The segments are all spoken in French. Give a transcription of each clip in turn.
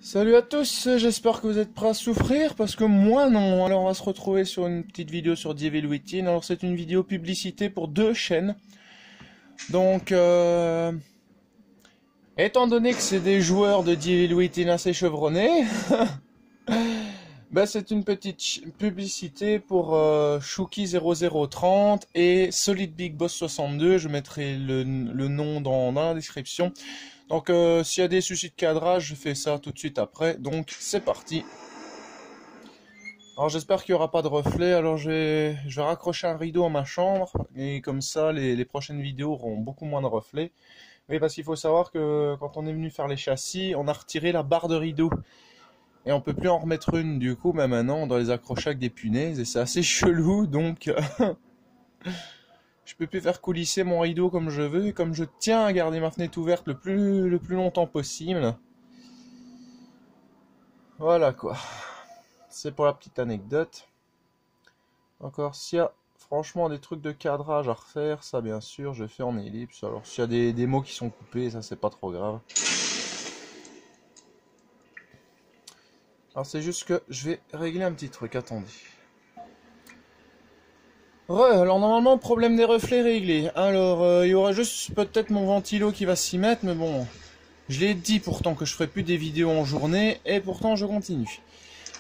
Salut à tous, j'espère que vous êtes prêts à souffrir, parce que moi non. Alors on va se retrouver sur une petite vidéo sur Devil Within. Alors c'est une vidéo publicité pour deux chaînes. Donc, étant donné que c'est des joueurs de Devil Within assez chevronnés, bah c'est une petite publicité pour Shuki0030 et Solid Big Boss 62. Je mettrai le nom dans la description. Donc s'il y a des soucis de cadrage, je fais ça tout de suite après. Donc c'est parti. Alors j'espère qu'il n'y aura pas de reflet. Alors je vais raccrocher un rideau à ma chambre. Et comme ça les prochaines vidéos auront beaucoup moins de reflets. Oui, parce qu'il faut savoir que quand on est venu faire les châssis, on a retiré la barre de rideau. Et on peut plus en remettre une. Du coup, bah, maintenant on doit les accrocher avec des punaises. Et c'est assez chelou. Donc... je peux plus faire coulisser mon rideau comme je veux, et comme je tiens à garder ma fenêtre ouverte le plus longtemps possible. Voilà quoi. C'est pour la petite anecdote. Encore, s'il y a franchement des trucs de cadrage à refaire, ça bien sûr, je fais en ellipse. Alors s'il y a des mots qui sont coupés, ça c'est pas trop grave. Alors c'est juste que je vais régler un petit truc, attendez. Alors normalement, problème des reflets réglé. Alors, il y aura juste peut-être mon ventilo qui va s'y mettre, mais bon, je l'ai dit pourtant que je ferai plus des vidéos en journée, et pourtant je continue.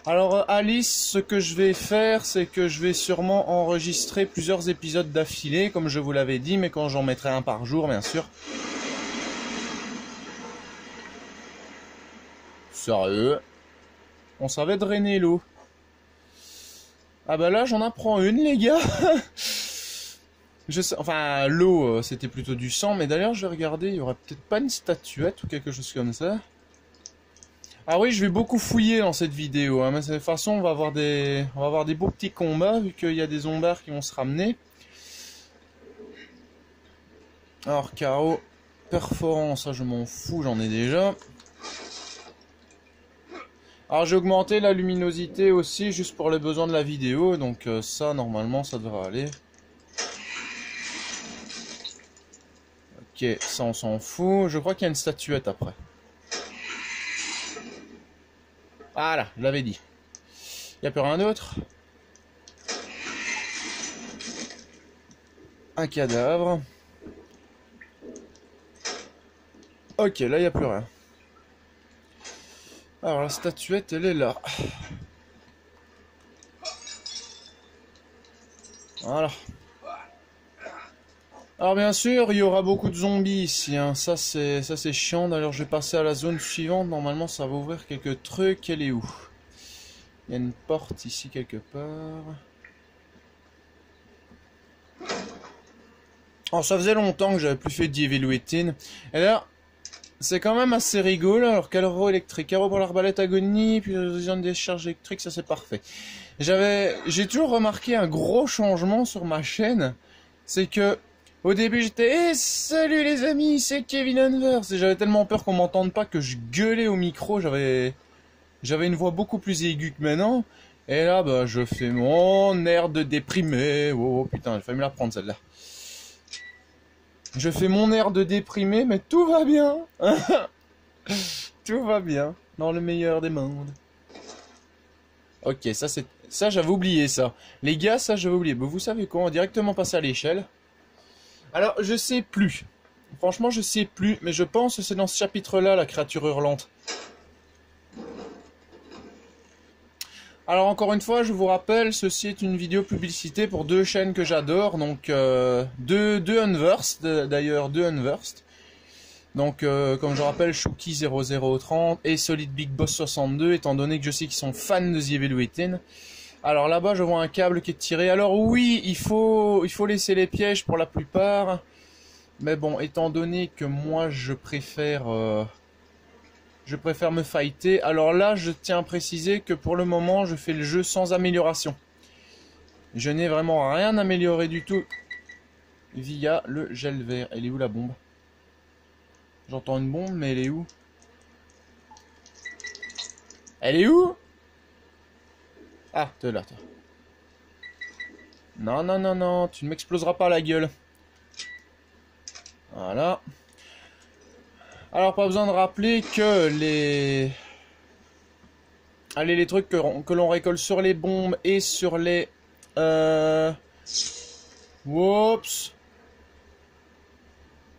Alors Alice, ce que je vais faire, c'est que je vais sûrement enregistrer plusieurs épisodes d'affilée, comme je vous l'avais dit, mais quand j'en mettrai un par jour, bien sûr. Sérieux? On savait drainer l'eau. Ah bah là, j'en apprends une, les gars. Enfin, l'eau, c'était plutôt du sang, mais d'ailleurs, je vais regarder, il y aurait peut-être pas une statuette ou quelque chose comme ça. Ah oui, je vais beaucoup fouiller dans cette vidéo, hein, mais de toute façon, on va avoir des beaux petits combats, vu qu'il y a des zombards qui vont se ramener. Alors, carreau, perforant, ça je m'en fous, j'en ai déjà. Alors j'ai augmenté la luminosité aussi juste pour les besoins de la vidéo, donc ça normalement ça devrait aller. Ok, ça on s'en fout, je crois qu'il y a une statuette après. Voilà, je l'avais dit. Il n'y a plus rien d'autre. Un cadavre. Ok, là il n'y a plus rien. Alors la statuette elle est là. Voilà. Alors bien sûr, il y aura beaucoup de zombies ici, hein. Ça c'est chiant. D'ailleurs, je vais passer à la zone suivante. Normalement, ça va ouvrir quelques trucs. Elle est où? Il y a une porte ici quelque part. Alors ça faisait longtemps que j'avais plus fait Devil Within. Et là, c'est quand même assez rigolo. Alors carreau électrique, carreau pour l'arbalète agonie, puis la décharge électrique, ça c'est parfait. J'ai toujours remarqué un gros changement sur ma chaîne. C'est que au début j'étais salut les amis, c'est Kevin Unverse, et j'avais tellement peur qu'on m'entende pas que je gueulais au micro, j'avais une voix beaucoup plus aiguë que maintenant, et là bah je fais mon air de déprimé. Oh putain, j'ai failli me la prendre celle-là. Je fais mon air de déprimé, mais tout va bien. Tout va bien, dans le meilleur des mondes. Ok, ça j'avais oublié ça. Les gars, ça j'avais oublié. Vous savez quoi, on va directement passer à l'échelle. Alors, je sais plus. Franchement, je sais plus. Mais je pense que c'est dans ce chapitre-là, la créature hurlante. Alors, encore une fois, je vous rappelle, ceci est une vidéo publicité pour deux chaînes que j'adore. Donc, deux Unversed, d'ailleurs, deux Unversed. Donc, comme je rappelle, Shuki0030 et Solid Big Boss 62, étant donné que je sais qu'ils sont fans de Devil Within. Alors là-bas, je vois un câble qui est tiré. Alors oui, il faut laisser les pièges pour la plupart. Mais bon, étant donné que moi, je préfère me fighter. Alors là, je tiens à préciser que pour le moment, je fais le jeu sans amélioration. Je n'ai vraiment rien amélioré du tout via le gel vert. Elle est où la bombe? J'entends une bombe, mais elle est où? Elle est où? Ah, t'es là, toi. Non, non, non, non, tu ne m'exploseras pas la gueule. Voilà. Alors, pas besoin de rappeler que Allez, les trucs que l'on récolte sur les bombes et sur les... Oups.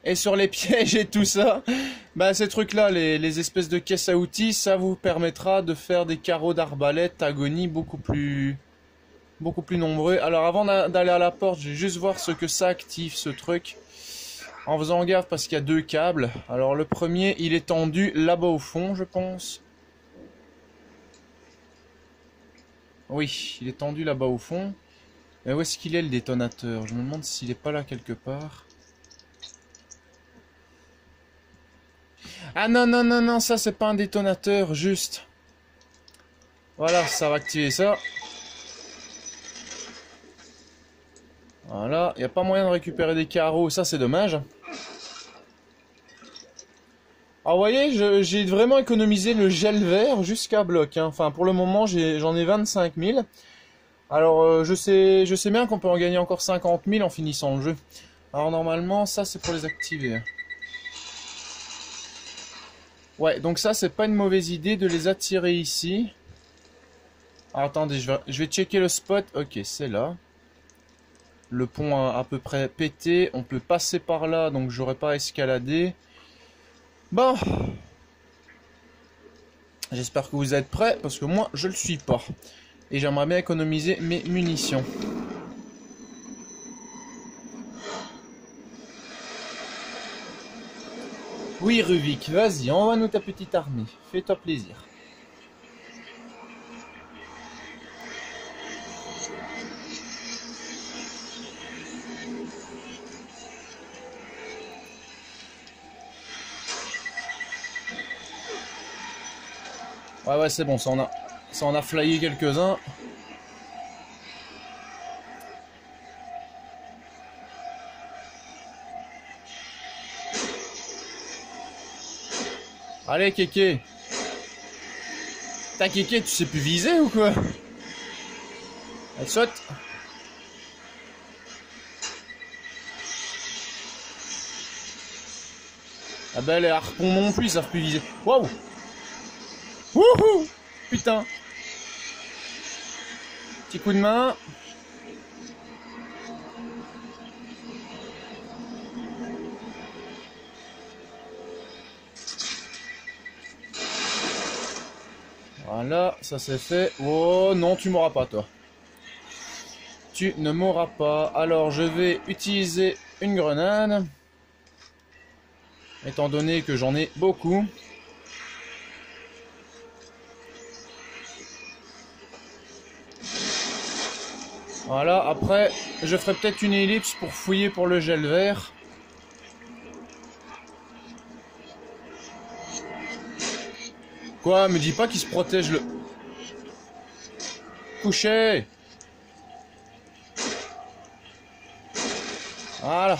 Et sur les pièges et tout ça, bah ces trucs-là, les espèces de caisses à outils, ça vous permettra de faire des carreaux d'arbalète agonie beaucoup plus nombreux. Alors avant d'aller à la porte, je vais juste voir ce que ça active ce truc. En faisant gaffe parce qu'il y a 2 câbles. Alors le premier, il est tendu là-bas au fond, je pense. Oui, il est tendu là-bas au fond. Mais où est-ce qu'il est le détonateur? Je me demande s'il est pas là quelque part. Ah non, non, non, non, ça c'est pas un détonateur, juste. Voilà, ça va activer ça. Voilà, il n'y a pas moyen de récupérer des carreaux, ça c'est dommage. Alors vous voyez, j'ai vraiment économisé le gel vert jusqu'à bloc. Hein. Enfin, pour le moment, j'en ai 25 000. Alors, je sais bien qu'on peut en gagner encore 50 000 en finissant le jeu. Alors normalement, ça c'est pour les activer. Ouais, donc ça c'est pas une mauvaise idée de les attirer ici. Alors, attendez, je vais checker le spot. Ok, c'est là. Le pont a à peu près pété. On peut passer par là, donc j'aurais pas escaladé. Bon. J'espère que vous êtes prêts, parce que moi, je le suis pas. Et j'aimerais bien économiser mes munitions. Oui, Ruvik, vas-y, envoie-nous ta petite armée. Fais-toi plaisir. Ouais, c'est bon, ça en a flyé quelques-uns. Allez, Kéké. T'as Kéké, tu sais plus viser ou quoi? Elle saute. Ah bah les harpons non plus, ils savent plus viser. Waouh. Wouhou. Putain. Petit coup de main. Voilà, ça c'est fait. Oh non, tu m'auras pas toi. Tu ne m'auras pas. Alors je vais utiliser une grenade. Étant donné que j'en ai beaucoup. Voilà, après, je ferai peut-être une ellipse pour fouiller pour le gel vert. Quoi, me dis pas qu'il se protège le... Couché. Voilà.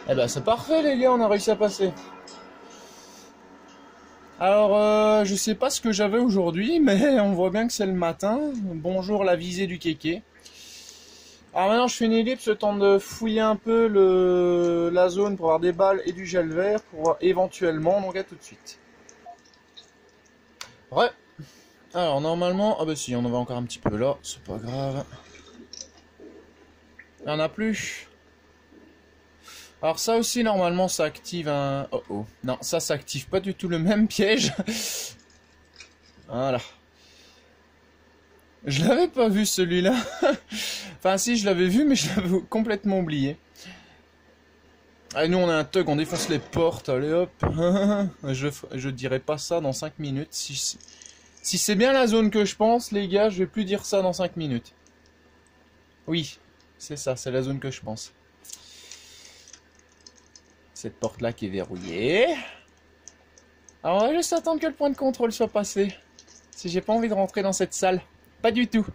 Eh ben c'est parfait les gars, on a réussi à passer. Alors, je sais pas ce que j'avais aujourd'hui, mais on voit bien que c'est le matin. Bonjour la visée du kéké. Alors maintenant je fais une ellipse, le temps de fouiller un peu la zone pour avoir des balles et du gel vert pour éventuellement, donc à tout de suite. Ouais. Alors normalement, ah bah si, on en avait encore un petit peu là, c'est pas grave. Il n'y en a plus. Alors ça aussi normalement ça active un... Oh oh. Non, ça active pas du tout le même piège. Voilà. Je l'avais pas vu celui-là. Enfin si, je l'avais vu mais je l'avais complètement oublié. Allez, nous on a un thug, on défonce les portes, allez hop. Je dirais pas ça dans 5 minutes. Si c'est bien la zone que je pense, les gars, je vais plus dire ça dans 5 minutes. Oui, c'est ça, c'est la zone que je pense. Cette porte-là qui est verrouillée. Alors on va juste attendre que le point de contrôle soit passé. Si j'ai pas envie de rentrer dans cette salle. Pas du tout.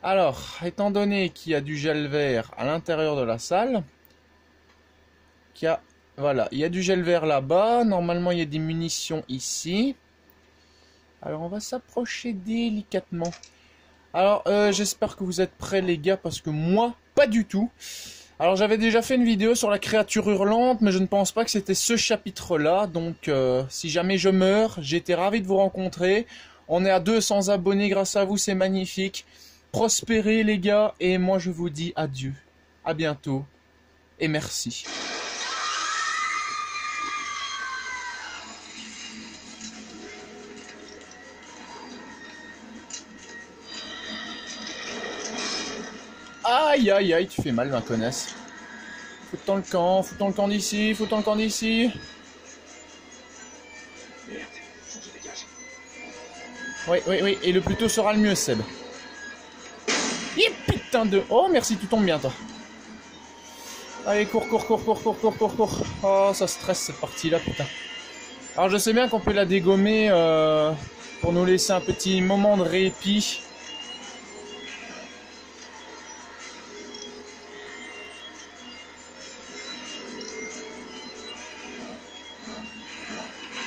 Alors, étant donné qu'il y a du gel vert à l'intérieur de la salle. Voilà, il y a du gel vert là-bas. Normalement, il y a des munitions ici. Alors, on va s'approcher délicatement. Alors, j'espère que vous êtes prêts les gars, parce que moi, pas du tout. Alors j'avais déjà fait une vidéo sur la créature hurlante, mais je ne pense pas que c'était ce chapitre-là. Donc si jamais je meurs, j'étais ravi de vous rencontrer. On est à 200 abonnés grâce à vous, c'est magnifique. Prospérez les gars, et moi je vous dis adieu. À bientôt, et merci. Aïe aïe aïe, tu fais mal ma connasse. Foutons le camp, foutons le camp d'ici, foutons le camp d'ici. Oui, oui, oui, et le plus tôt sera le mieux, Seb. Et putain de... Oh, merci, tu tombes bien, toi. Allez, cours, cours, cours, cours, cours, cours, cours, cours. Oh, ça stresse, cette partie-là, putain. Alors, je sais bien qu'on peut la dégommer pour nous laisser un petit moment de répit.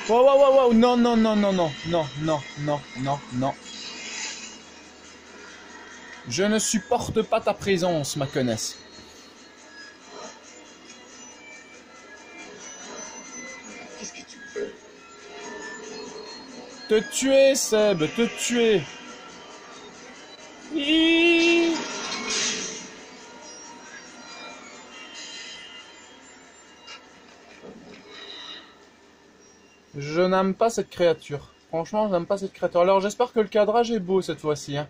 Wow, wow, wow, wow, non, non, non, non, non, non, non, non, non, non. Je ne supporte pas ta présence, ma connasse. Qu'est-ce que tu veux? Te tuer, Seb, te tuer. Hiiii. Je n'aime pas cette créature. Franchement, je n'aime pas cette créature. Alors, j'espère que le cadrage est beau cette fois-ci. Hein.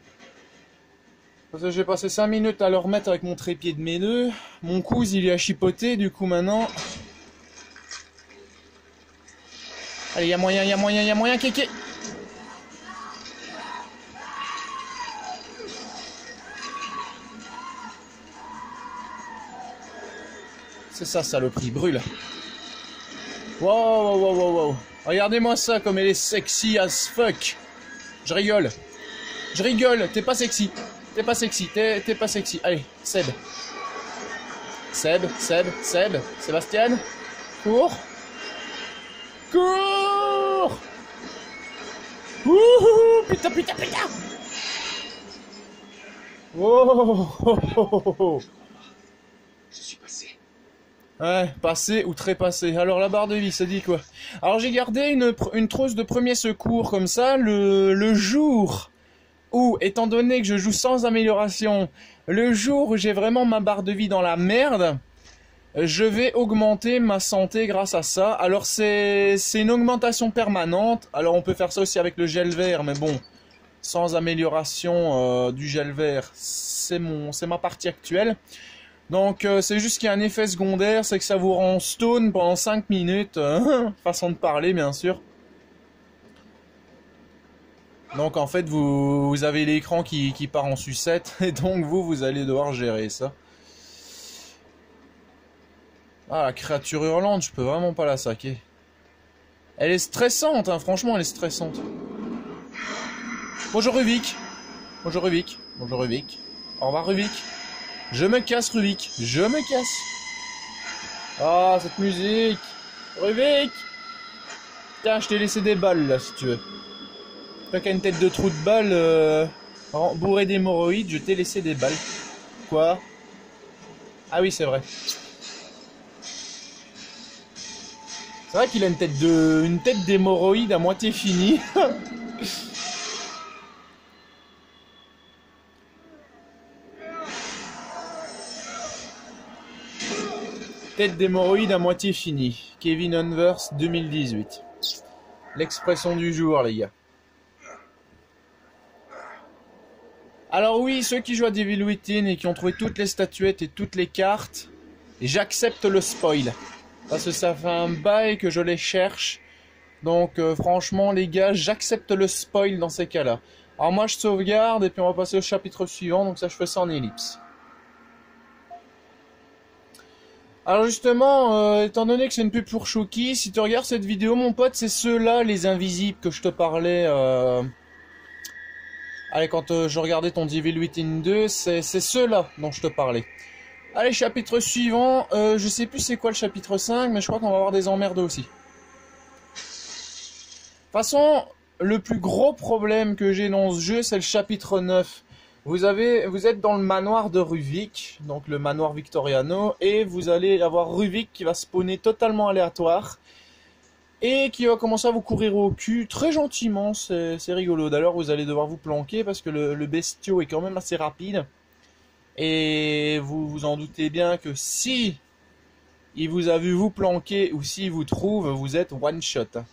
Parce que j'ai passé 5 minutes à le remettre avec mon trépied de mes nœuds. Mon coude, il est à chipoter. Du coup, maintenant... Allez, il y a moyen, il y a moyen, il y a moyen, kéké. C'est ça, saloperie. Brûle. Wow, wow, wow, wow, wow. Regardez-moi ça, comme elle est sexy as fuck. Je rigole. Je rigole, t'es pas sexy. T'es pas sexy, t'es pas sexy. Allez, Seb. Seb, Seb, Seb. Sébastien. Cours. Cours. Wouhou, putain, putain, putain. Oh, oh, oh, oh. Je suis passé. Ouais, passé ou trépassé. Alors la barre de vie, ça dit quoi? Alors j'ai gardé une trousse de premier secours comme ça, le jour où, étant donné que je joue sans amélioration, le jour où j'ai vraiment ma barre de vie dans la merde, je vais augmenter ma santé grâce à ça. Alors c'est une augmentation permanente. Alors on peut faire ça aussi avec le gel vert, mais bon, sans amélioration du gel vert, c'est ma partie actuelle. Donc c'est juste qu'il y a un effet secondaire, c'est que ça vous rend stone pendant 5 minutes, façon de parler bien sûr. Donc en fait vous avez l'écran qui part en sucette, et donc vous allez devoir gérer ça. Ah, la créature hurlante, je peux vraiment pas la saquer. Elle est stressante, hein, franchement elle est stressante. Bonjour Rubik. Bonjour Rubik. Bonjour Rubik. Au revoir Rubik. Je me casse, Rubik. Je me casse. Ah, cette musique. Rubik. Tiens, je t'ai laissé des balles, là, si tu veux. Toi qui as une tête de trou de balle bourré d'hémorroïdes, je t'ai laissé des balles. Quoi? Ah oui, c'est vrai. C'est vrai qu'il a une tête d'hémorroïde à moitié finie. Tête d'hémorroïde à moitié finie. Kevin Unverse 2018. L'expression du jour, les gars. Alors oui, ceux qui jouent à Devil Within et qui ont trouvé toutes les statuettes et toutes les cartes, j'accepte le spoil. Parce que ça fait un bail que je les cherche. Donc franchement, les gars, j'accepte le spoil dans ces cas-là. Alors moi, je sauvegarde et puis on va passer au chapitre suivant. Donc ça, je fais ça en ellipse. Alors justement, étant donné que c'est une pub pour Chouki, si tu regardes cette vidéo, mon pote, c'est ceux-là, les invisibles que je te parlais. Allez, quand je regardais ton Devil Within 2, c'est ceux-là dont je te parlais. Allez, chapitre suivant. Je sais plus c'est quoi le chapitre 5, mais je crois qu'on va avoir des emmerdes aussi. De toute façon, le plus gros problème que j'ai dans ce jeu, c'est le chapitre 9. Vous êtes dans le manoir de Ruvik, donc le manoir Victoriano, et vous allez avoir Ruvik qui va spawner totalement aléatoire et qui va commencer à vous courir au cul très gentiment. C'est rigolo. D'ailleurs, vous allez devoir vous planquer parce que le bestiau est quand même assez rapide. Et vous vous en doutez bien que si il vous a vu vous planquer ou s'il vous trouve, vous êtes one shot.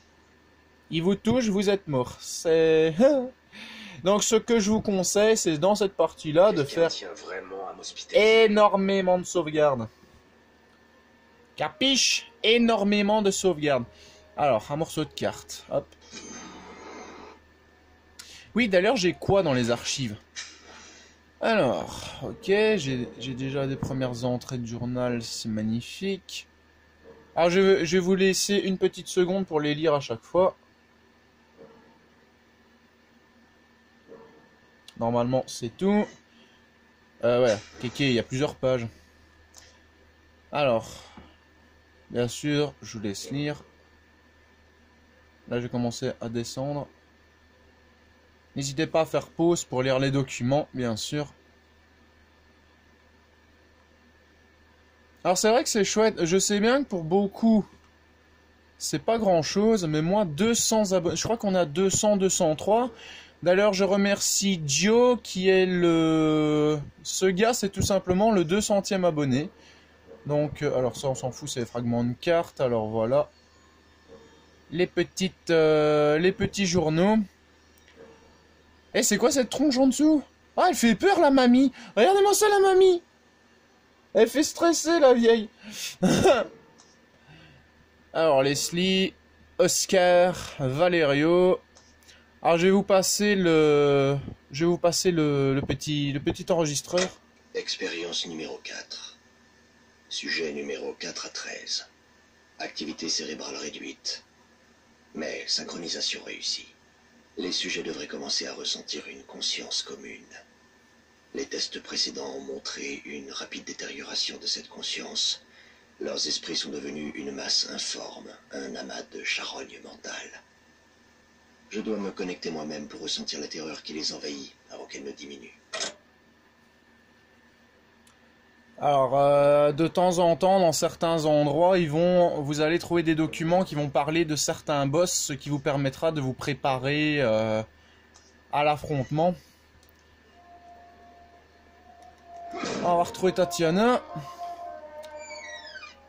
Il vous touche, vous êtes mort. C'est... Donc ce que je vous conseille, c'est dans cette partie-là de faire énormément de sauvegardes. Capiche? Énormément de sauvegardes. Alors, un morceau de carte. Hop. Oui, d'ailleurs, j'ai quoi dans les archives? Alors, ok, j'ai déjà des premières entrées de journal, c'est magnifique. Alors, je vais vous laisser une petite seconde pour les lire à chaque fois. Normalement, c'est tout. Ouais, Kéké, il y a plusieurs pages. Alors, bien sûr, je vous laisse lire. Là, je vais commencer à descendre. N'hésitez pas à faire pause pour lire les documents, bien sûr. Alors, c'est vrai que c'est chouette. Je sais bien que pour beaucoup, c'est pas grand-chose, mais moi, 200 abonnés. Je crois qu'on a 200, 203. D'ailleurs, je remercie Joe qui est le... Ce gars, c'est tout simplement le 200e abonné. Donc, alors ça, on s'en fout, c'est les fragments de cartes. Alors, voilà. Les petits journaux. Eh, c'est quoi cette tronche en dessous? Ah, elle fait peur, la mamie. Regardez-moi ça, la mamie. Elle fait stresser, la vieille. Alors, Leslie, Oscar, Valerio... Alors je vais vous passer le petit enregistreur. Expérience numéro 4. Sujet numéro 4 à 13. Activité cérébrale réduite. Mais synchronisation réussie. Les sujets devraient commencer à ressentir une conscience commune. Les tests précédents ont montré une rapide détérioration de cette conscience. Leurs esprits sont devenus une masse informe, un amas de charogne mentale. Je dois me connecter moi-même pour ressentir la terreur qui les envahit avant qu'elle ne diminue. Alors, de temps en temps, dans certains endroits, vous allez trouver des documents qui vont parler de certains boss, ce qui vous permettra de vous préparer à l'affrontement. On va retrouver Tatiana.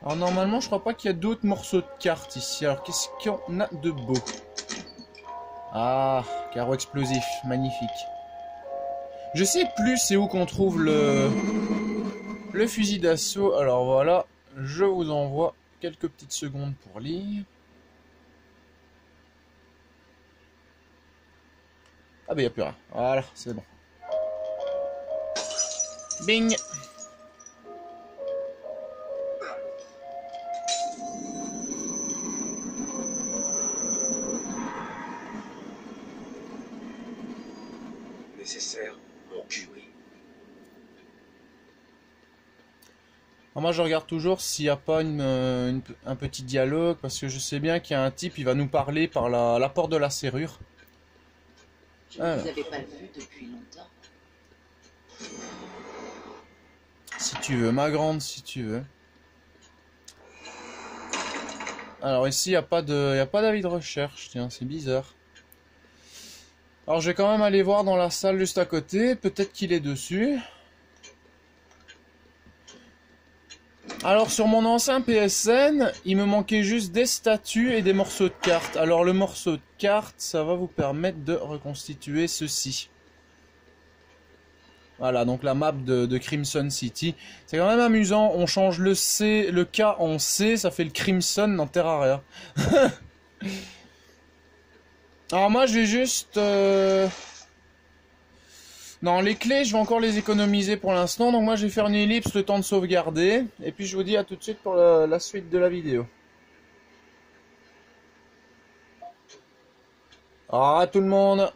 Alors, normalement, je crois pas qu'il y a d'autres morceaux de cartes ici. Alors, qu'est-ce qu'on a de beau? Ah, carreau explosif, magnifique. Je sais plus c'est où qu'on trouve le fusil d'assaut. Alors voilà, je vous envoie quelques petites secondes pour lire. Ah ben il n'y a plus rien. Voilà, c'est bon. Bing! Nécessaire, mon cul, oui. Alors moi je regarde toujours s'il n'y a pas un petit dialogue, parce que je sais bien qu'il y a un type, il va nous parler par la porte de la serrure. Je ne vous avais pas vu depuis longtemps. Si tu veux, ma grande, si tu veux. Alors ici, il n'y a pas d'avis de recherche, tiens, c'est bizarre. Alors je vais quand même aller voir dans la salle juste à côté, peut-être qu'il est dessus. Alors sur mon ancien PSN, il me manquait juste des statues et des morceaux de cartes. Alors le morceau de cartes, ça va vous permettre de reconstituer ceci. Voilà, donc la map de Crimson City. C'est quand même amusant, on change le K en C, ça fait le Crimson dans Terraria. Alors moi je vais juste... Non, les clés, je vais encore les économiser pour l'instant. Donc moi, je vais faire une ellipse, le temps de sauvegarder. Et puis, je vous dis à tout de suite pour la suite de la vidéo. Ah, tout le monde.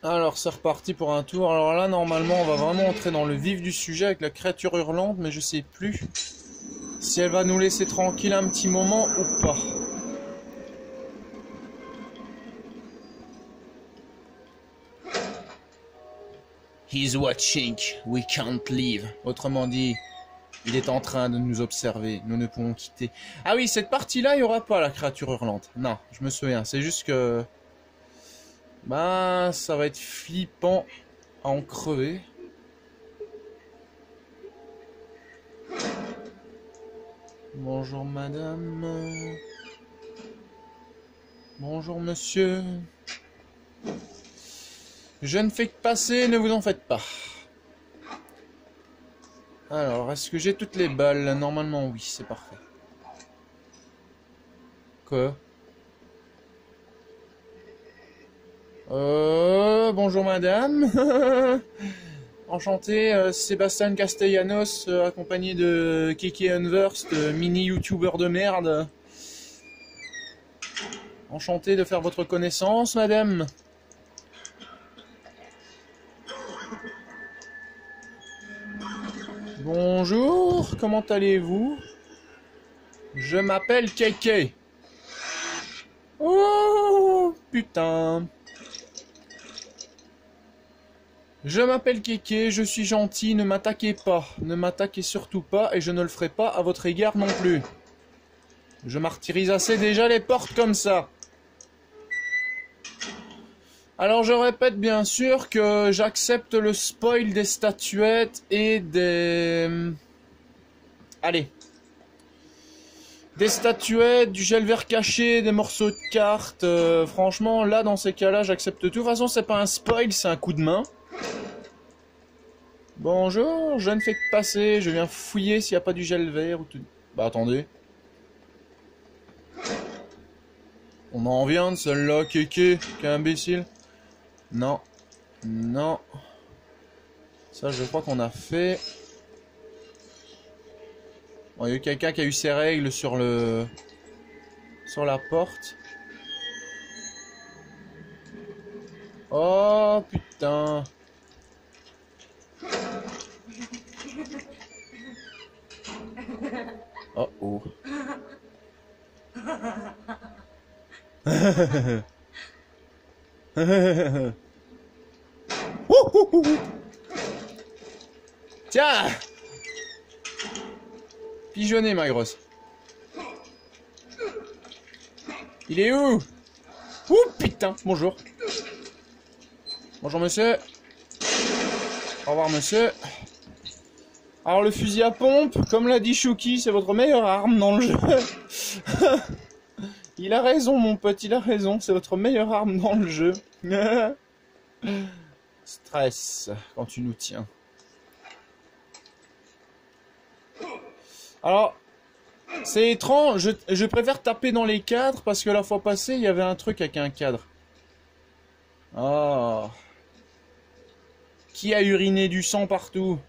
Alors, c'est reparti pour un tour. Alors là, normalement, on va vraiment entrer dans le vif du sujet avec la créature hurlante. Mais je sais plus si elle va nous laisser tranquille un petit moment ou pas. He's watching, we can't leave. Autrement dit, il est en train de nous observer, nous ne pouvons quitter. Ah oui, cette partie-là, il n'y aura pas la créature hurlante. Non, je me souviens, c'est juste que... Ben, ça va être flippant à en crever. Bonjour madame. Bonjour monsieur. Je ne fais que passer, ne vous en faites pas. Alors, est-ce que j'ai toutes les balles? Normalement, oui, c'est parfait. Quoi? Bonjour madame. Enchanté, Sébastien Castellanos, accompagné de Kiki Unversed, mini-youtubeur de merde. Enchanté de faire votre connaissance, madame. Bonjour, comment allez-vous? Je m'appelle Keke. Oh, putain. Je m'appelle Keke, je suis gentil, ne m'attaquez pas. Ne m'attaquez surtout pas et je ne le ferai pas à votre égard non plus. Je martyrise assez déjà les portes comme ça. Alors je répète bien sûr que j'accepte le spoil des statuettes et des... Allez. Des statuettes, du gel vert caché, des morceaux de cartes. Franchement, là, dans ces cas-là, j'accepte tout. De toute façon, c'est pas un spoil, c'est un coup de main. Bonjour, je ne fais que passer. Je viens fouiller s'il n'y a pas du gel vert ou tout... Bah attendez. On en vient de celle-là, Kéké, quel imbécile. Non. Non. Ça, je crois qu'on a fait... Bon, il y a eu quelqu'un qui a eu ses règles sur le... sur la porte. Oh, putain. Oh, oh. Tiens! Pigeonner, ma grosse. Il est où? Ouh, putain, bonjour. Bonjour, monsieur. Au revoir, monsieur. Alors, le fusil à pompe, comme l'a dit Chouki, c'est votre meilleure arme dans le jeu. Il a raison, mon pote, il a raison. C'est votre meilleure arme dans le jeu. Stress, quand tu nous tiens. Alors, c'est étrange. Je préfère taper dans les cadres parce que la fois passée, il y avait un truc avec un cadre. Oh. Qui a uriné du sang partout?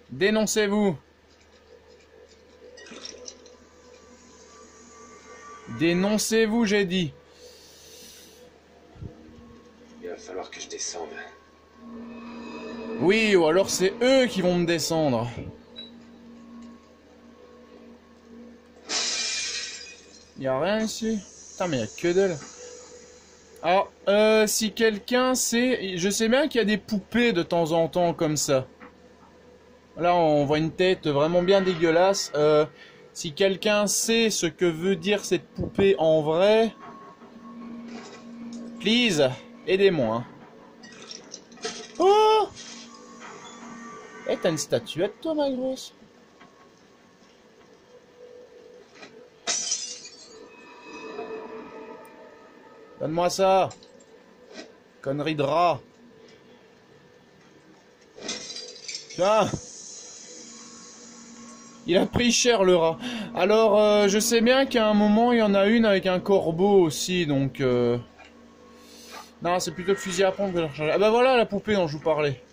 Dénoncez-vous. Dénoncez-vous, j'ai dit. Il va falloir que je descende. Oui, ou alors c'est eux qui vont me descendre. Y a rien ici. Putain, mais y a que dalle. Alors, si quelqu'un sait... Je sais bien qu'il y a des poupées de temps en temps comme ça. Là, on voit une tête vraiment bien dégueulasse. Si quelqu'un sait ce que veut dire cette poupée en vrai... Please, aidez-moi. Hein. Oh! Eh, t'as une statuette, toi, ma grosse? Donne-moi ça. Connerie de rat. Tiens. Il a pris cher, le rat. Alors, je sais bien qu'à un moment, il y en a une avec un corbeau aussi, donc... Non, c'est plutôt le fusil à pompe que je recherche. Ah bah voilà la poupée dont je vous parlais.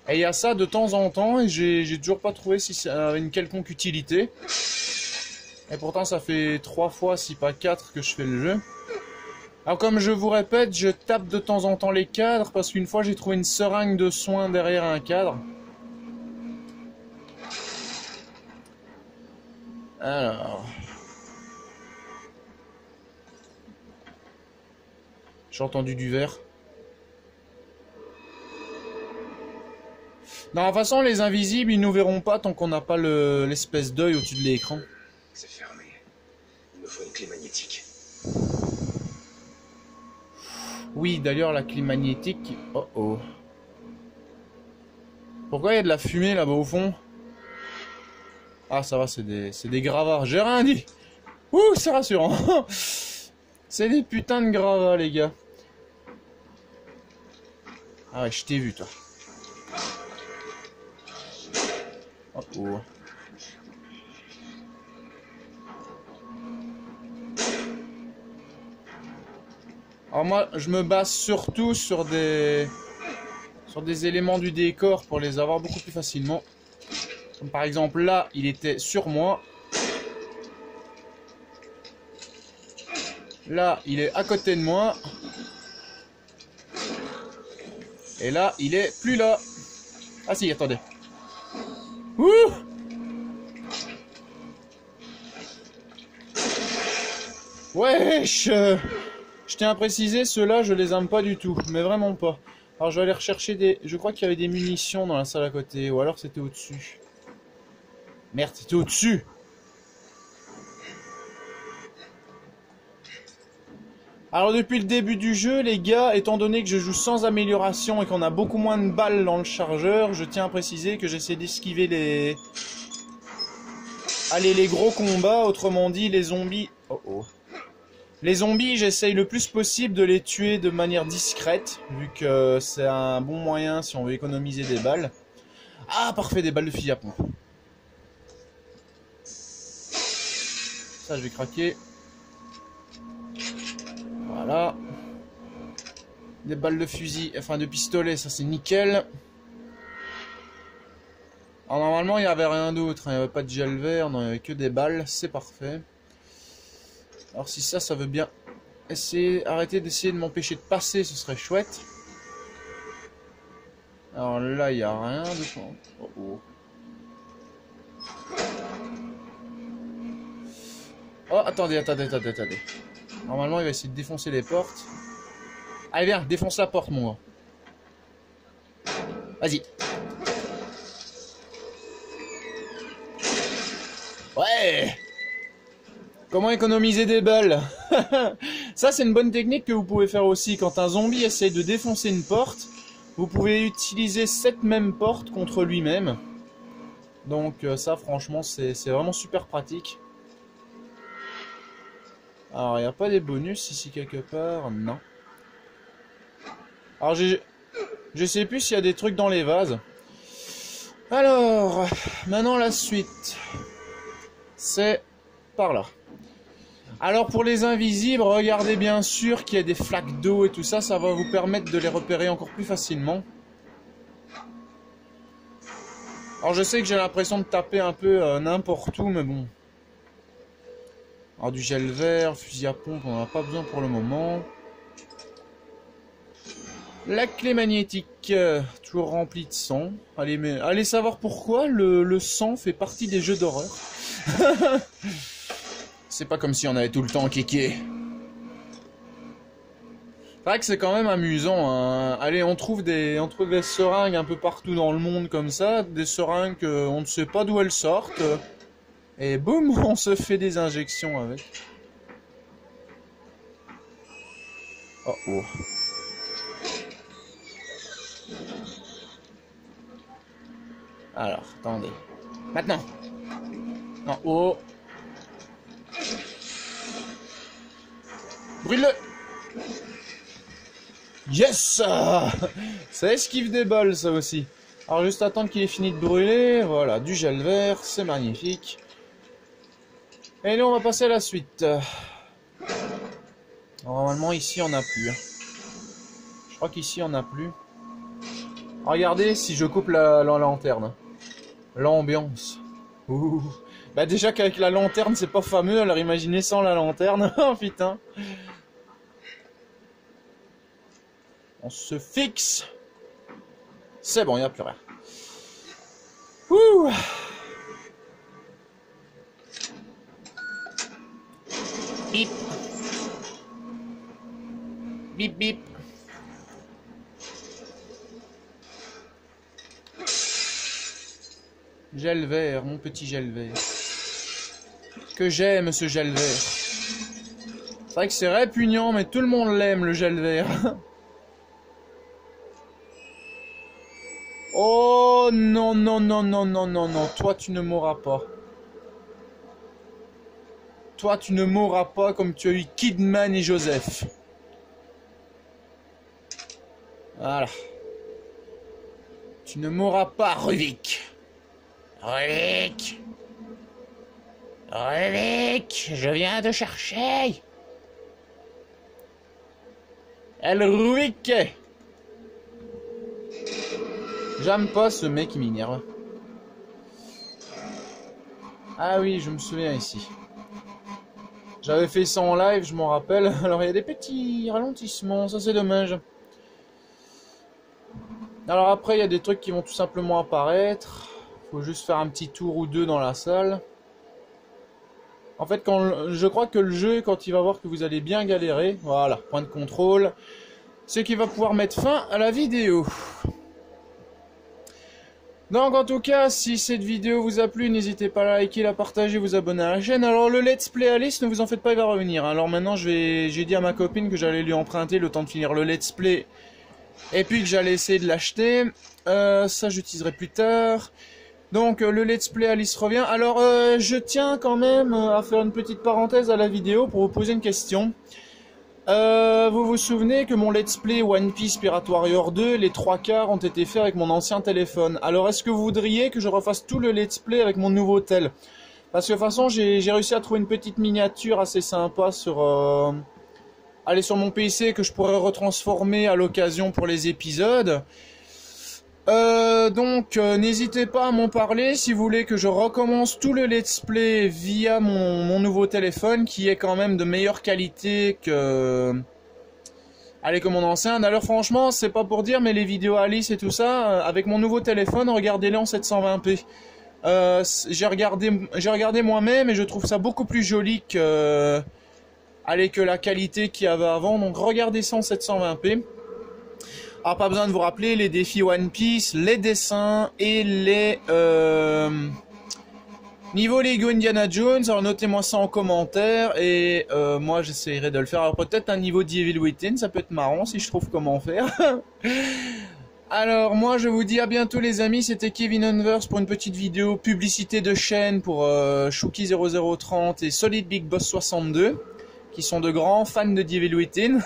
Et il y a ça de temps en temps, et j'ai toujours pas trouvé si ça avait une quelconque utilité. Et pourtant, ça fait 3 fois, si pas 4, que je fais le jeu. Alors comme je vous répète, je tape de temps en temps les cadres parce qu'une fois j'ai trouvé une seringue de soins derrière un cadre. Alors... J'ai entendu du verre. Non, de toute façon, les invisibles, ils nous verront pas tant qu'on n'a pas l'espèce d'œil au-dessus de l'écran. C'est fermé. Il me faut une clé magnétique. Oui, d'ailleurs, la clé magnétique... Oh oh. Pourquoi il y a de la fumée là-bas au fond? Ah, ça va, c'est des gravats. J'ai rien dit. Ouh, c'est rassurant. C'est des putains de gravats, les gars. Ah ouais, je t'ai vu, toi. Oh oh. Alors moi, je me base surtout sur des éléments du décor pour les avoir beaucoup plus facilement. Comme par exemple là, il était sur moi. Là, il est à côté de moi. Et là, il est plus là. Ah si, attendez. Ouh! Wesh! Je tiens à préciser, ceux-là, je les aime pas du tout. Mais vraiment pas. Alors je vais aller rechercher des... Je crois qu'il y avait des munitions dans la salle à côté. Ou alors c'était au-dessus. Merde, c'était au-dessus! Alors depuis le début du jeu, les gars, étant donné que je joue sans amélioration et qu'on a beaucoup moins de balles dans le chargeur, je tiens à préciser que j'essaie d'esquiver les... Allez, les gros combats, autrement dit, les zombies... Oh oh. Les zombies, j'essaye le plus possible de les tuer de manière discrète, vu que c'est un bon moyen si on veut économiser des balles. Ah, parfait, des balles de fusil à pompe. Ça, je vais craquer. Voilà. Des balles de fusil, enfin de pistolet, ça c'est nickel. Alors normalement, il n'y avait rien d'autre, hein. Il n'y avait pas de gel vert, non, il n'y avait que des balles, c'est parfait. Alors si ça veut bien arrêter d'essayer de m'empêcher de passer, ce serait chouette. Alors là, il n'y a rien de... Oh, oh. Oh, attendez. Normalement, il va essayer de défoncer les portes. Allez, viens, défonce la porte, mon gars. Vas-y. Ouais! Comment économiser des balles? Ça, c'est une bonne technique que vous pouvez faire aussi. Quand un zombie essaye de défoncer une porte, vous pouvez utiliser cette même porte contre lui-même. Donc ça, franchement, c'est vraiment super pratique. Alors, il n'y a pas des bonus ici quelque part? Non. Alors, je sais plus s'il y a des trucs dans les vases. Alors, maintenant la suite. C'est par là. Alors pour les invisibles, regardez bien sûr qu'il y a des flaques d'eau et tout ça, ça va vous permettre de les repérer encore plus facilement. Alors je sais que j'ai l'impression de taper un peu n'importe où, mais bon. Alors du gel vert, fusil à pompe, on n'en a pas besoin pour le moment. La clé magnétique, toujours remplie de sang. Allez savoir pourquoi le sang fait partie des jeux d'horreur. C'est pas comme si on avait tout le temps kéké. C'est vrai que c'est quand même amusant, hein. Allez, on trouve des seringues un peu partout dans le monde comme ça. Des seringues, on ne sait pas d'où elles sortent. Et boum, on se fait des injections avec. Oh oh. Alors, attendez. Maintenant. Non, oh. Brûle-le. Yes. Ça esquive des balles, ça aussi. Alors, juste attendre qu'il ait fini de brûler. Voilà, du gel vert, c'est magnifique. Et nous, on va passer à la suite. Normalement, ici, on n'a plus. Je crois qu'ici, on n'a plus. Regardez si je coupe la lanterne. L'ambiance. Ouh. Bah déjà qu'avec la lanterne c'est pas fameux, alors imaginez sans la lanterne. Oh putain. On se fixe. C'est bon, il n'y a plus rien. Ouh. Bip. Bip bip. Gel vert, mon petit gel vert. Que j'aime ce gel vert. C'est vrai que c'est répugnant, mais tout le monde l'aime, le gel vert. Oh non, non, non, non, non, non, non. Toi, tu ne mourras pas. Toi, tu ne mourras pas comme tu as eu Kidman et Joseph. Voilà. Tu ne mourras pas, Ruvik. Ruvik. Ruvik, je viens te chercher. El Ruvik. J'aime pas ce mec qui m'énerve. Ah oui, je me souviens ici. J'avais fait ça en live, je m'en rappelle. Alors il y a des petits ralentissements, ça c'est dommage. Alors après il y a des trucs qui vont tout simplement apparaître. Faut juste faire un petit tour ou deux dans la salle. En fait, je crois que le jeu, quand il va voir que vous allez bien galérer, voilà, point de contrôle, c'est qu'il va pouvoir mettre fin à la vidéo. Donc en tout cas, si cette vidéo vous a plu, n'hésitez pas à liker, la partager, vous abonner à la chaîne. Alors le Let's Play Alice, ne vous en faites pas, il va revenir. Alors maintenant, j'ai dit à ma copine que j'allais lui emprunter le temps de finir le Let's Play. Et puis que j'allais essayer de l'acheter. Ça, j'utiliserai plus tard. Donc le Let's Play Alice revient. Alors je tiens quand même à faire une petite parenthèse à la vidéo pour vous poser une question. Vous vous souvenez que mon Let's Play One Piece Pirate Warrior 2, les 3/4 ont été faits avec mon ancien téléphone. Alors est-ce que vous voudriez que je refasse tout le Let's Play avec mon nouveau tel? Parce que de toute façon j'ai réussi à trouver une petite miniature assez sympa sur mon PC que je pourrais retransformer à l'occasion pour les épisodes. Donc n'hésitez pas à m'en parler si vous voulez que je recommence tout le Let's Play via mon nouveau téléphone qui est quand même de meilleure qualité que mon ancien. D'ailleurs franchement c'est pas pour dire mais les vidéos Alice et tout ça avec mon nouveau téléphone regardez-les en 720p. J'ai regardé moi-même et je trouve ça beaucoup plus joli que la qualité qu'il y avait avant, donc regardez ça en 720p. Alors pas besoin de vous rappeler les défis One Piece, les dessins et les niveau Lego Indiana Jones. Alors notez-moi ça en commentaire et moi j'essaierai de le faire. Alors peut-être un niveau Evil Within, ça peut être marrant si je trouve comment faire. Alors moi je vous dis à bientôt les amis, c'était Kevin Unverse pour une petite vidéo publicité de chaîne pour Shuki 0030 et Solid Big Boss 62 qui sont de grands fans de Evil Within.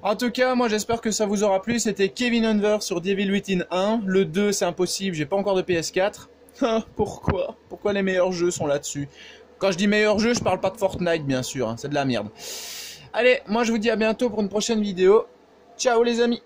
En tout cas, moi j'espère que ça vous aura plu. C'était Kevin Unverse sur Devil Within 1. Le 2, c'est impossible, j'ai pas encore de PS4. Pourquoi? Pourquoi les meilleurs jeux sont là-dessus? Quand je dis meilleurs jeux, je parle pas de Fortnite, bien sûr. Hein, c'est de la merde. Allez, moi je vous dis à bientôt pour une prochaine vidéo. Ciao les amis!